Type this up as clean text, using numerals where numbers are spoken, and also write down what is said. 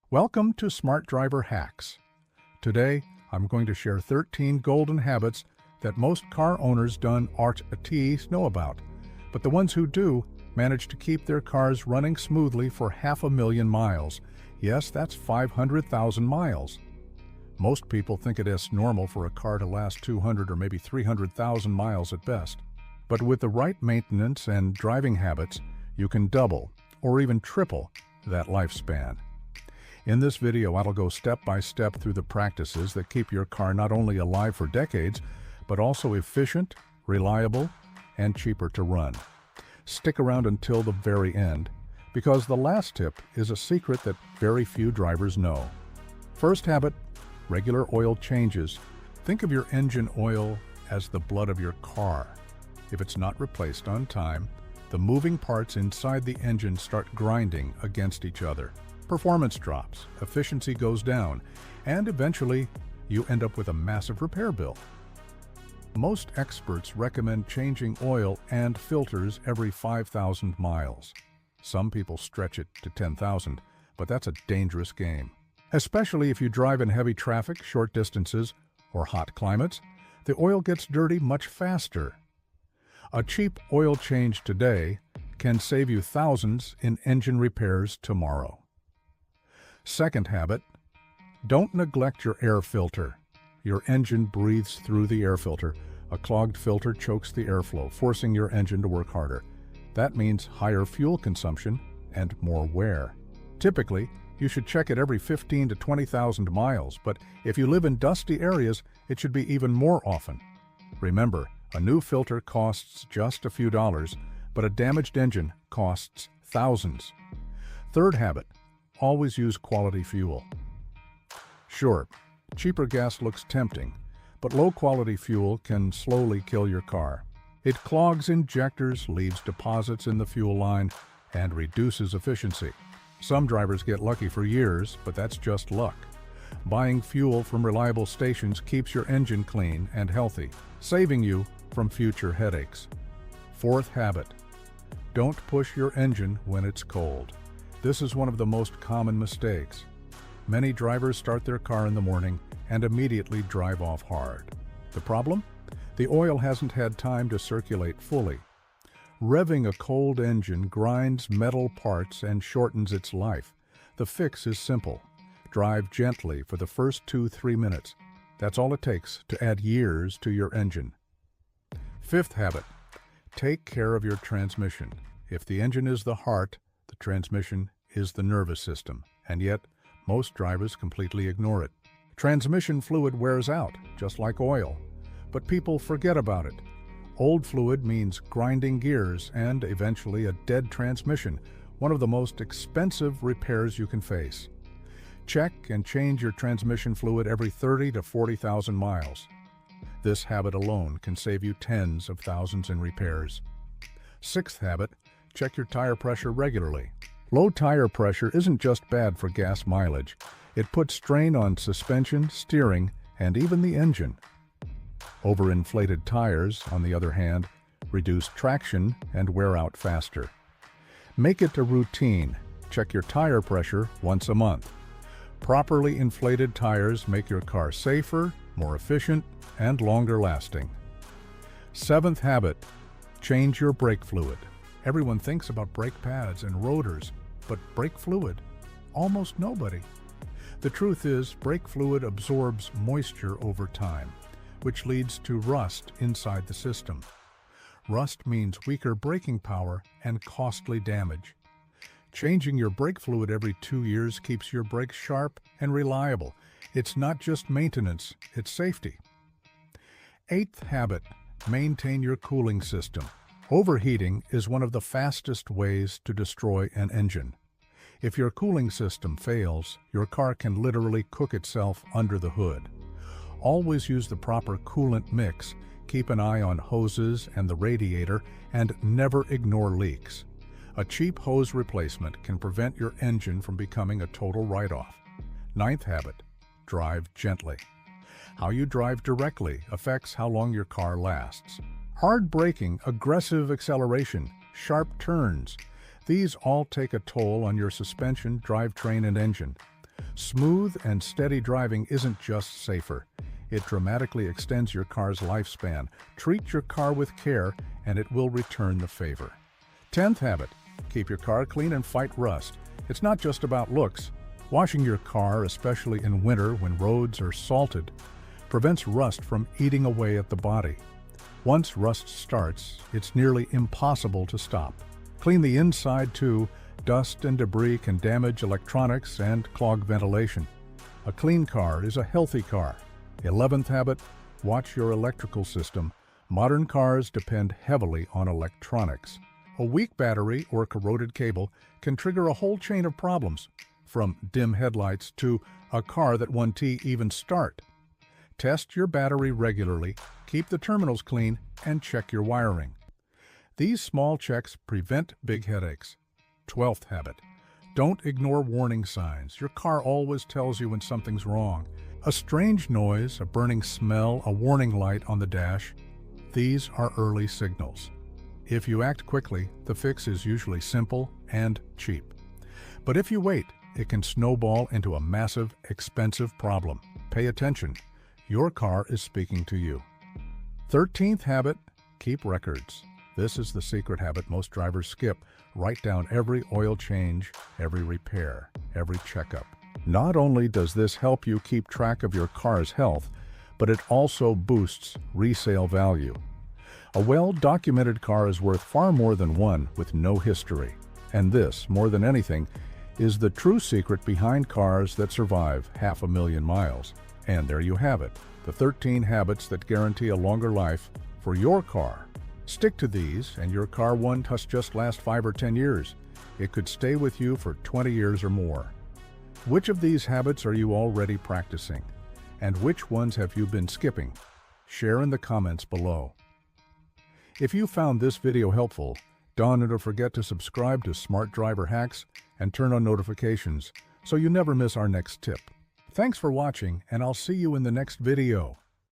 Welcome to Smart Driver Hacks. Today, I'm going to share 13 golden habits that most car owners done RT know about, but the ones who do manage to keep their cars running smoothly for 500,000 miles. Yes, that's 500,000 miles. Most people think it is normal for a car to last 200 or maybe 300,000 miles at best. But with the right maintenance and driving habits, you can double or even triple that lifespan. In this video, I'll go step by step through the practices that keep your car not only alive for decades, but also efficient, reliable, and cheaper to run. Stick around until the very end, because the last tip is a secret that very few drivers know. First habit, regular oil changes. Think of your engine oil as the blood of your car. If it's not replaced on time, the moving parts inside the engine start grinding against each other. Performance drops, efficiency goes down, and eventually you end up with a massive repair bill. Most experts recommend changing oil and filters every 5,000 miles. Some people stretch it to 10,000, but that's a dangerous game. Especially if you drive in heavy traffic, short distances, or hot climates, the oil gets dirty much faster. A cheap oil change today can save you thousands in engine repairs tomorrow. Second habit, don't neglect your air filter. Your engine breathes through the air filter. A clogged filter chokes the airflow, forcing your engine to work harder. That means higher fuel consumption and more wear. Typically, you should check it every 15 to 20,000 miles, but if you live in dusty areas, it should be even more often. Remember, a new filter costs just a few dollars, but a damaged engine costs thousands. Third habit, always use quality fuel. Sure, cheaper gas looks tempting, but low-quality fuel can slowly kill your car. It clogs injectors, leaves deposits in the fuel line, and reduces efficiency. Some drivers get lucky for years, but that's just luck. Buying fuel from reliable stations keeps your engine clean and healthy, saving you from future headaches. Fourth habit, don't push your engine when it's cold. This is one of the most common mistakes. Many drivers start their car in the morning and immediately drive off hard. The problem? The oil hasn't had time to circulate fully. Revving a cold engine grinds metal parts and shortens its life. The fix is simple. Drive gently for the first 2-3 minutes. That's all it takes to add years to your engine. Fifth habit, take care of your transmission. If the engine is the heart, the transmission is the nervous system, and yet most drivers completely ignore it. Transmission fluid wears out, just like oil, but people forget about it. Old fluid means grinding gears and eventually a dead transmission, one of the most expensive repairs you can face. Check and change your transmission fluid every 30 to 40,000 miles. This habit alone can save you tens of thousands in repairs. Sixth habit, check your tire pressure regularly. Low tire pressure isn't just bad for gas mileage. It puts strain on suspension, steering, and even the engine. Overinflated tires, on the other hand, reduce traction and wear out faster. Make it a routine. Check your tire pressure once a month. Properly inflated tires make your car safer, more efficient, and longer lasting. Seventh habit, change your brake fluid. Everyone thinks about brake pads and rotors, but brake fluid? Almost nobody. The truth is, brake fluid absorbs moisture over time, which leads to rust inside the system. Rust means weaker braking power and costly damage. Changing your brake fluid every 2 years keeps your brakes sharp and reliable. It's not just maintenance, it's safety. Eighth habit, maintain your cooling system. Overheating is one of the fastest ways to destroy an engine. If your cooling system fails, your car can literally cook itself under the hood. Always use the proper coolant mix, keep an eye on hoses and the radiator, and never ignore leaks. A cheap hose replacement can prevent your engine from becoming a total write-off. Ninth habit, drive gently. How you drive directly affects how long your car lasts. Hard braking, aggressive acceleration, sharp turns, these all take a toll on your suspension, drivetrain, and engine. Smooth and steady driving isn't just safer. It dramatically extends your car's lifespan. Treat your car with care, and it will return the favor. 10th habit: keep your car clean and fight rust. It's not just about looks. Washing your car, especially in winter when roads are salted, prevents rust from eating away at the body. Once rust starts, it's nearly impossible to stop. Clean the inside too. Dust and debris can damage electronics and clog ventilation. A clean car is a healthy car. 11th habit: watch your electrical system. Modern cars depend heavily on electronics. A weak battery or corroded cable can trigger a whole chain of problems, from dim headlights to a car that won't even start. Test your battery regularly, keep the terminals clean, and check your wiring. These small checks prevent big headaches. 12th habit: don't ignore warning signs. Your car always tells you when something's wrong. A strange noise, a burning smell, a warning light on the dash. These are early signals. If you act quickly, the fix is usually simple and cheap. But if you wait, it can snowball into a massive, expensive problem. Pay attention. Your car is speaking to you. 13th habit: keep records. This is the secret habit most drivers skip. Write down every oil change, every repair, every checkup. Not only does this help you keep track of your car's health, but it also boosts resale value. A well-documented car is worth far more than one with no history. And this, more than anything, is the true secret behind cars that survive 500,000 miles. And there you have it, the 13 habits that guarantee a longer life for your car. Stick to these, and your car won't just last 5 or 10 years. It could stay with you for 20 years or more. Which of these habits are you already practicing? And which ones have you been skipping? Share in the comments below. If you found this video helpful, don't forget to subscribe to Smart Driver Hacks and turn on notifications so you never miss our next tip. Thanks for watching, and I'll see you in the next video.